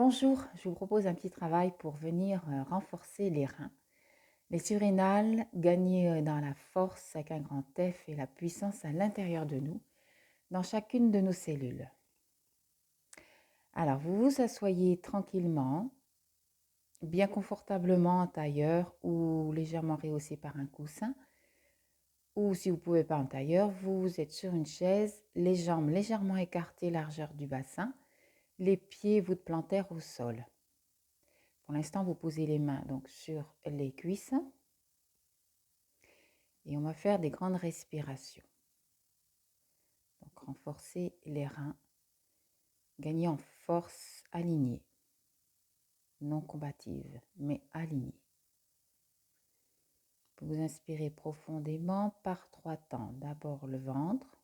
Bonjour, je vous propose un petit travail pour venir renforcer les reins, les surrénales, gagner dans la force avec un grand F et la puissance à l'intérieur de nous, dans chacune de nos cellules. Alors, vous vous asseyez tranquillement, bien confortablement en tailleur ou légèrement rehaussé par un coussin, ou si vous ne pouvez pas en tailleur, vous êtes sur une chaise, les jambes légèrement écartées, largeur du bassin, les pieds voûte plantaire au sol. Pour l'instant, vous posez les mains donc sur les cuisses et on va faire des grandes respirations. Donc, renforcer les reins, gagner en force alignée, non combative, mais alignée. Vous inspirez profondément par 3 temps. D'abord le ventre,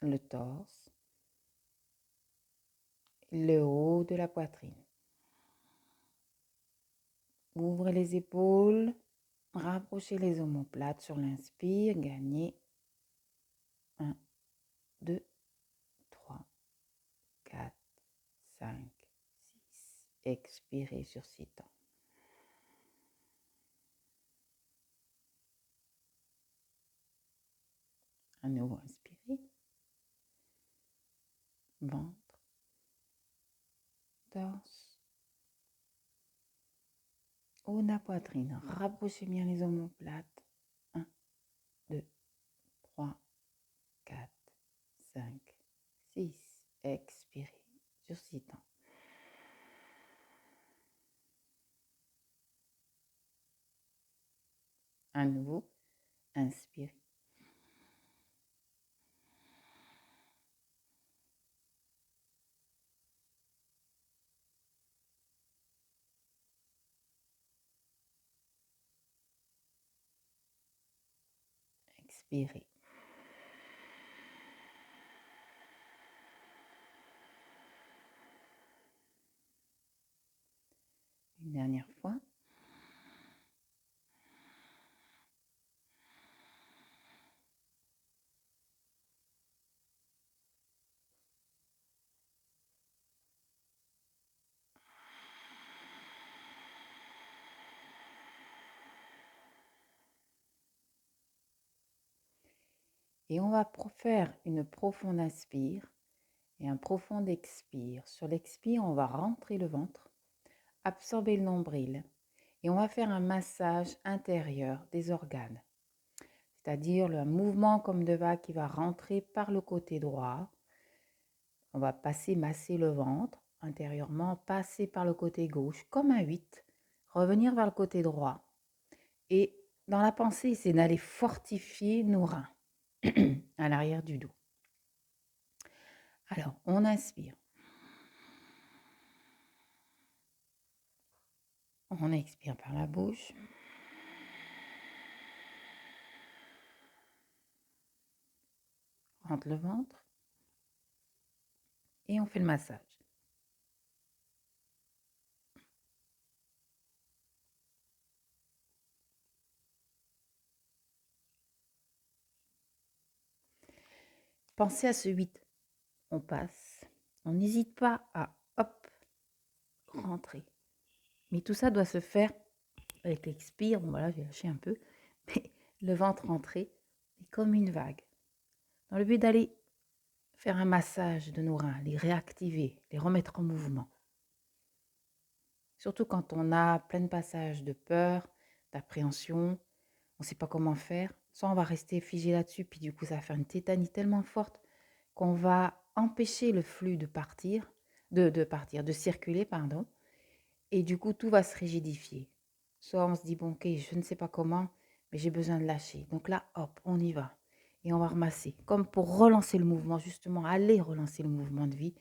le torse, le haut de la poitrine. Ouvrez les épaules, rapprochez les omoplates sur l'inspire, gagnez 1, 2, 3, 4, 5, 6. Expirez sur 6 temps. À nouveau, inspirez. Ventre, torse, haut de la poitrine. Rapprochez bien les omoplates. 1, 2, 3, 4, 5, 6. Expirez sur 6 temps. À nouveau, inspirez. Expirez. Une dernière fois. Et on va faire une profonde inspire et un profond expire. Sur l'expire, on va rentrer le ventre, absorber le nombril et on va faire un massage intérieur des organes. C'est-à-dire le mouvement comme de vague qui va rentrer par le côté droit. On va masser le ventre intérieurement, passer par le côté gauche comme un 8, revenir vers le côté droit. Et dans la pensée, c'est d'aller fortifier nos reins à l'arrière du dos. Alors, on inspire. On expire par la bouche. Rentre le ventre. Et on fait le massage. Pensez à ce 8. On passe. On n'hésite pas à, hop, rentrer. Mais tout ça doit se faire avec l'expire. Bon, voilà, j'ai lâché un peu. Mais le ventre rentré est comme une vague. Dans le but d'aller faire un massage de nos reins, les réactiver, les remettre en mouvement. Surtout quand on a plein de passages de peur, d'appréhension, on ne sait pas comment faire. Soit on va rester figé là-dessus, puis du coup ça va faire une tétanie tellement forte qu'on va empêcher le flux de circuler, pardon. Et du coup tout va se rigidifier. Soit on se dit, bon ok, je ne sais pas comment, mais j'ai besoin de lâcher. Donc là, hop, on y va. Et on va remasser, comme pour relancer le mouvement, justement, aller relancer le mouvement de vie,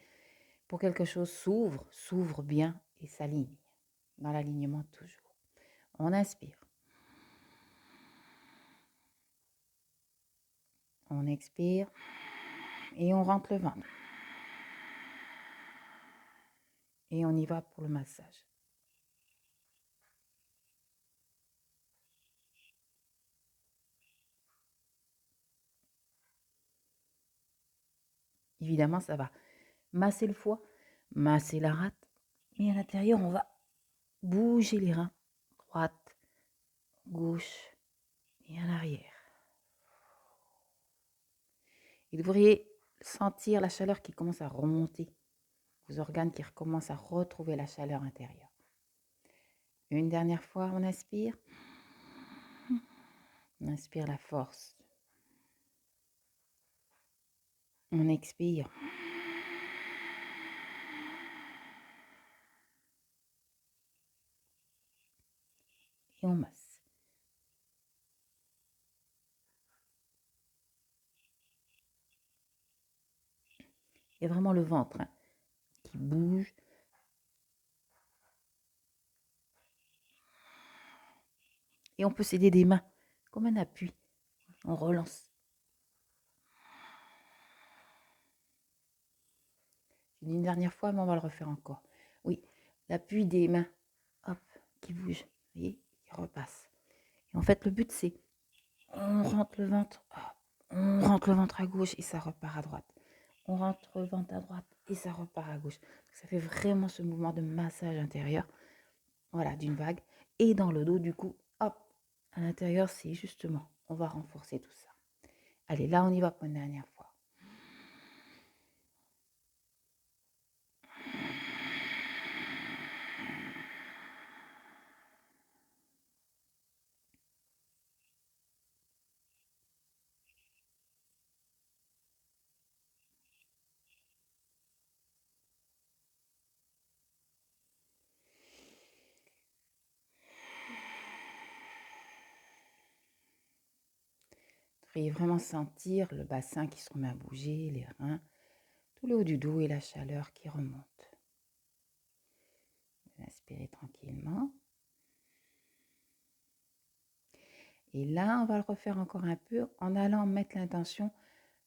pour que quelque chose s'ouvre bien et s'aligne, dans l'alignement toujours. On inspire. On expire et on rentre le ventre. Et on y va pour le massage. Évidemment, ça va masser le foie, masser la rate. Et à l'intérieur, on va bouger les reins, droite, gauche et à l'arrière. Et vous devriez sentir la chaleur qui commence à remonter, vos organes qui recommencent à retrouver la chaleur intérieure. Une dernière fois, on inspire. On inspire la force. On expire. Et on masse. Il y a vraiment le ventre qui bouge. Et on peut s'aider des mains, comme un appui. On relance. J'ai dit une dernière fois, mais on va le refaire encore. Oui, l'appui des mains, hop, qui bouge. Vous voyez, qui repasse. Et en fait, le but, c'est on rentre le ventre, hop, on rentre le ventre à gauche et ça repart à droite. On rentre le ventre à droite et ça repart à gauche. Ça fait vraiment ce mouvement de massage intérieur, voilà, d'une vague. Et dans le dos, du coup, hop, à l'intérieur, c'est justement, on va renforcer tout ça. Allez, là, on y va pour une dernière fois. Vous devriez vraiment sentir le bassin qui se remet à bouger, les reins, tout le haut du dos et la chaleur qui remonte. Inspirez tranquillement. Et là, on va le refaire encore un peu en allant mettre l'intention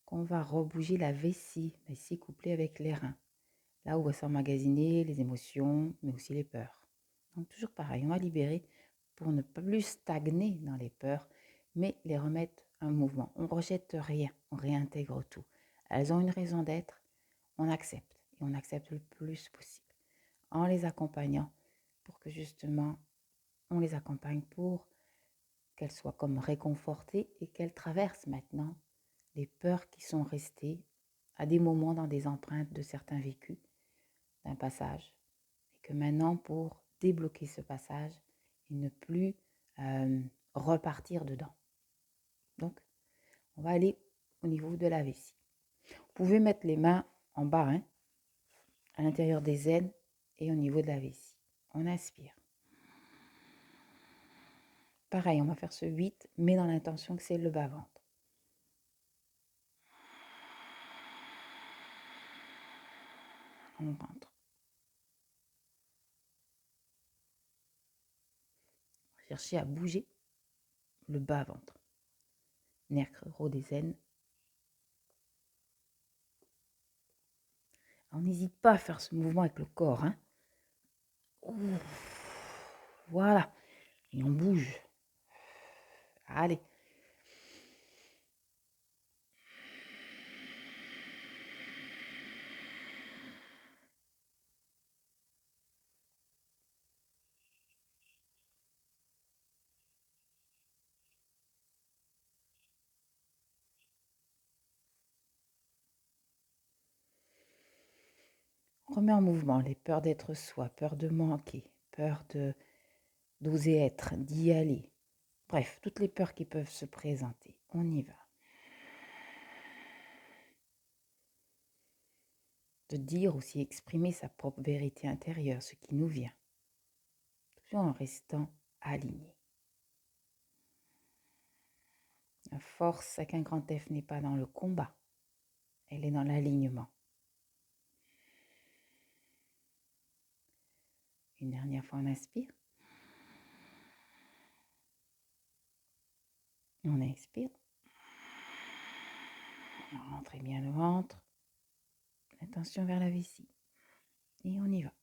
qu'on va rebouger la vessie couplée avec les reins. Là où va s'emmagasiner les émotions, mais aussi les peurs. Donc toujours pareil, on va libérer pour ne pas plus stagner dans les peurs, mais les remettre en mouvement. On ne rejette rien, on réintègre tout. Elles ont une raison d'être, on accepte. Et on accepte le plus possible en les accompagnant pour que justement on les accompagne pour qu'elles soient comme réconfortées et qu'elles traversent maintenant les peurs qui sont restées à des moments dans des empreintes de certains vécus, d'un passage. Et que maintenant, pour débloquer ce passage et ne plus repartir dedans. Donc, on va aller au niveau de la vessie. Vous pouvez mettre les mains en bas, à l'intérieur des aines et au niveau de la vessie. On inspire. Pareil, on va faire ce 8, mais dans l'intention que c'est le bas-ventre. On rentre. Cherchez à bouger le bas-ventre. Nerf creux des aines. On n'hésite pas à faire ce mouvement avec le corps. Voilà. Et on bouge. Allez. On remet en mouvement les peurs d'être soi, peur de manquer, peur d'oser être, d'y aller. Bref, toutes les peurs qui peuvent se présenter. On y va. De dire aussi exprimer sa propre vérité intérieure, ce qui nous vient. Toujours en restant aligné. La force avec un grand F n'est pas dans le combat. Elle est dans l'alignement. Une dernière fois, on inspire. On expire. On rentre bien le ventre. Attention vers la vessie. Et on y va.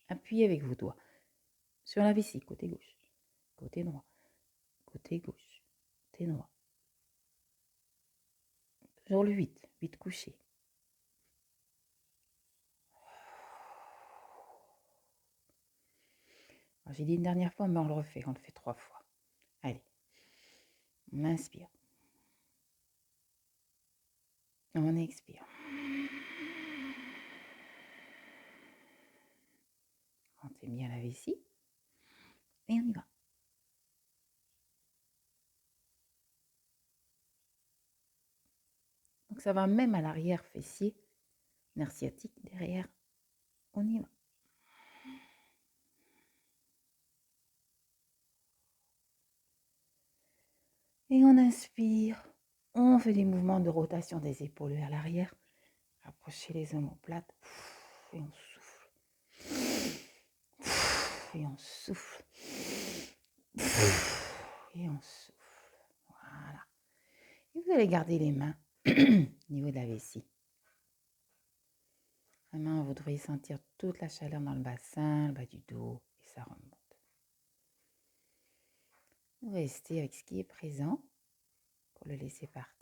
Appuyez avec vos doigts sur la vessie, côté gauche, côté droit, côté gauche, côté droit. Toujours le 8, 8 couché. J'ai dit une dernière fois, mais on le fait 3 fois. Allez, on inspire. On expire. Rentrez bien la vessie. Et on y va. Donc ça va même à l'arrière fessier, nerf sciatique derrière. On y va. Et on inspire. On fait des mouvements de rotation des épaules vers l'arrière. Approchez les omoplates. Et on souffle. Et on souffle. Et on souffle. Voilà. Et vous allez garder les mains au niveau de la vessie. Vraiment, vous devriez sentir toute la chaleur dans le bassin, le bas du dos, et ça remonte. Vous restez avec ce qui est présent pour le laisser partir.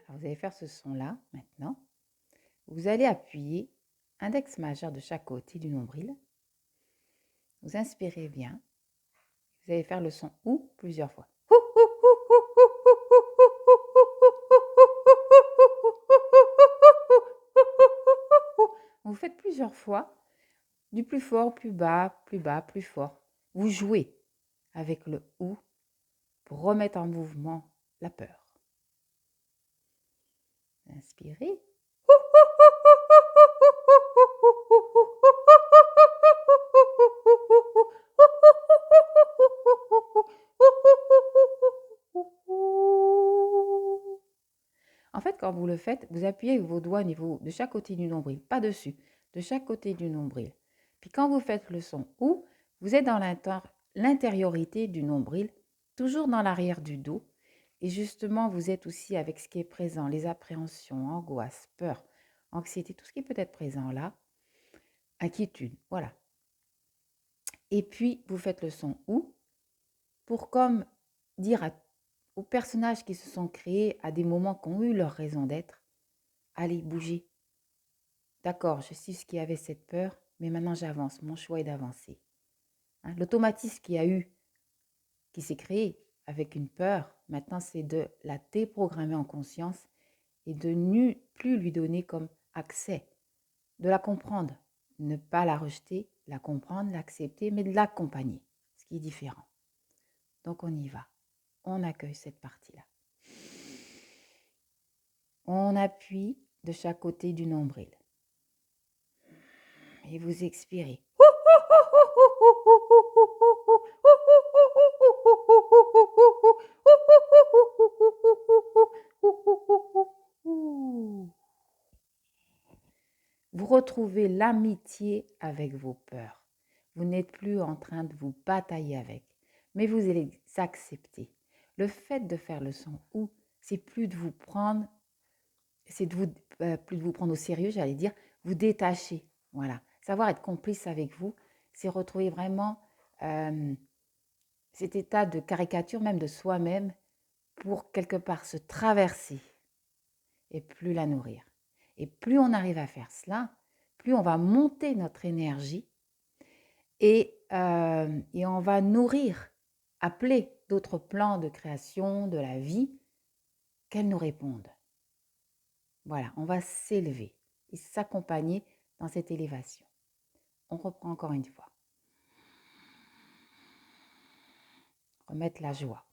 Alors, vous allez faire ce son-là maintenant. Vous allez appuyer index majeur de chaque côté du nombril. Vous inspirez bien. Vous allez faire le son OU plusieurs fois. Vous faites plusieurs fois, du plus fort, plus bas, plus fort. Vous jouez avec le OU pour remettre en mouvement la peur. Inspirez. En fait, quand vous le faites, vous appuyez avec vos doigts au niveau de chaque côté du nombril, pas dessus, de chaque côté du nombril. Puis quand vous faites le son OU, vous êtes dans l'intériorité du nombril, toujours dans l'arrière du dos. Et justement, vous êtes aussi avec ce qui est présent, les appréhensions, angoisses, peur, anxiété, tout ce qui peut être présent là, inquiétude, voilà. Et puis, vous faites le son OU pour comme dire aux personnages qui se sont créés à des moments qui ont eu leur raison d'être, allez, bougez. D'accord, je sais ce qui avait cette peur, mais maintenant j'avance. Mon choix est d'avancer. Hein, l'automatisme qui s'est créé avec une peur, maintenant c'est de la déprogrammer en conscience et de ne plus lui donner comme accès, de la comprendre, ne pas la rejeter, la comprendre, l'accepter, mais de l'accompagner, ce qui est différent. Donc on y va, on accueille cette partie-là. On appuie de chaque côté du nombril. Et vous expirez. Vous retrouvez l'amitié avec vos peurs. Vous n'êtes plus en train de vous batailler avec, mais vous allez accepter. Le fait de faire le son OU, c'est plus de vous prendre, plus de vous prendre au sérieux, j'allais dire, vous détacher. Voilà, savoir être complice avec vous, c'est retrouver vraiment cet état de caricature même de soi-même pour quelque part se traverser et plus la nourrir. Et plus on arrive à faire cela, plus on va monter notre énergie et on va nourrir, appeler d'autres plans de création de la vie qu'elles nous répondent. Voilà, on va s'élever et s'accompagner dans cette élévation. On reprend encore une fois. Remettre la joie.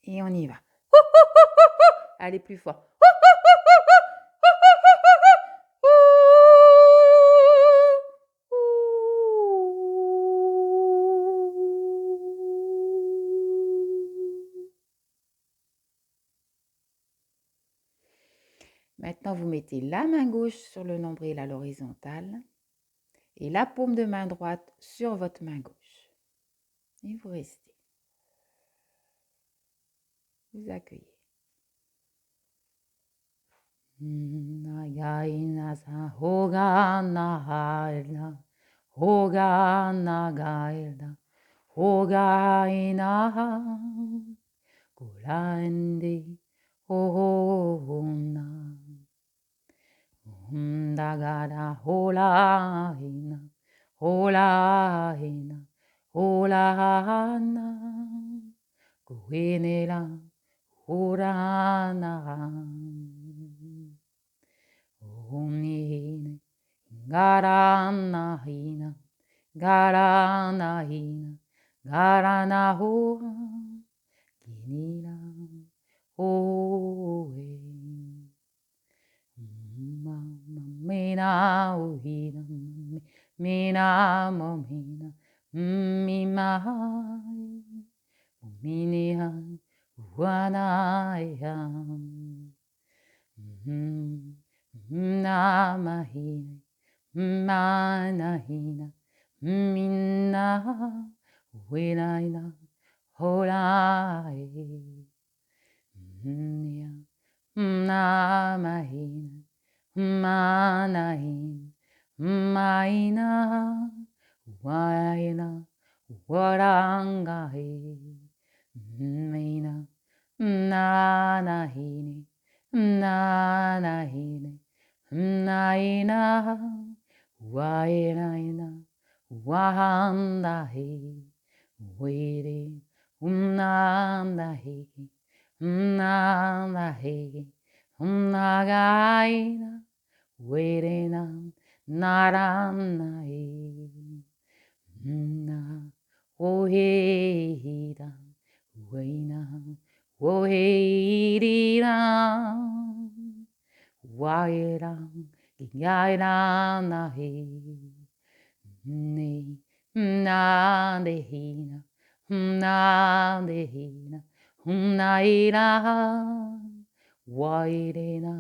Et on y va. Allez plus fort. Maintenant, vous mettez la main gauche sur le nombril à l'horizontale et la paume de main droite sur votre main gauche. Et vous restez. vous accueillez. Nagaina sa hogana haina, hogana gaina, hogaina kulandi hona. Dagada holaina, holaina, holana, kuinela horana. Omnihine, garanahina, garanahina, garanahoa, kinila, oe. Mina uhina, mina momina, mimai, miniha, uanaya. Namahina, manahina, minna, winaina, holai. Namahina, manahina, maina, waina, warangahi. Mina, nanahini, nanahini, naina, wainaina, wahandahi, waiting, nandahi, nandahi, nagaina, waiting on naranai, na, ohida, waina, ohida. Wairang yairanahi ni nadehina nadehina naira wairena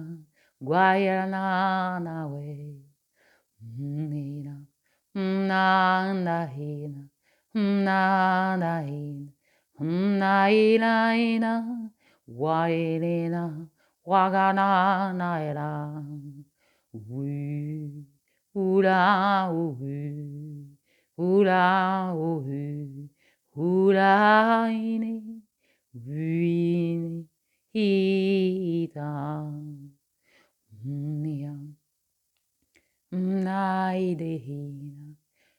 guairana we nina nadahina nadahina nairaina wairena wagana naira we ura ura ura ini vini ita nia naidehina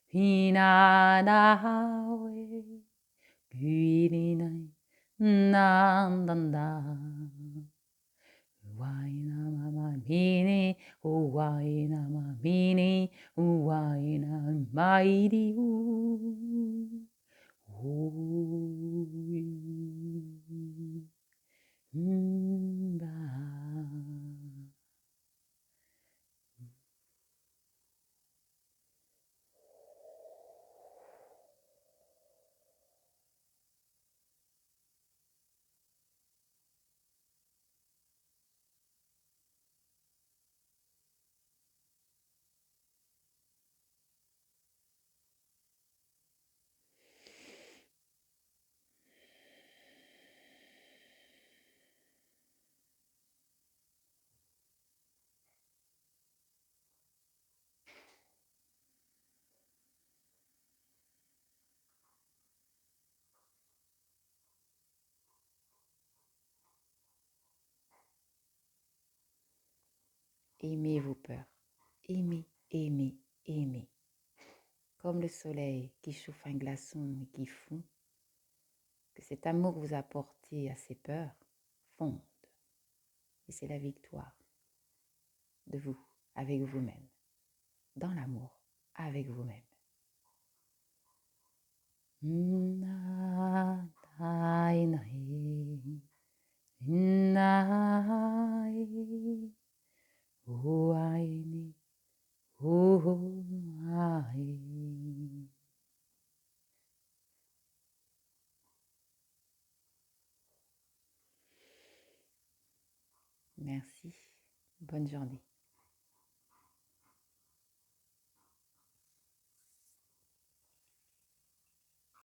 hina nawe guirinai nandanda. Waina mama mini, waina mama mini, waina mighty Aimez vos peurs. Aimez, aimez, aimez. Comme le soleil qui chauffe un glaçon et qui fond, que cet amour que vous apportez à ces peurs fonde. Et c'est la victoire de vous, avec vous-même, dans l'amour, avec vous-même. Merci. Bonne journée.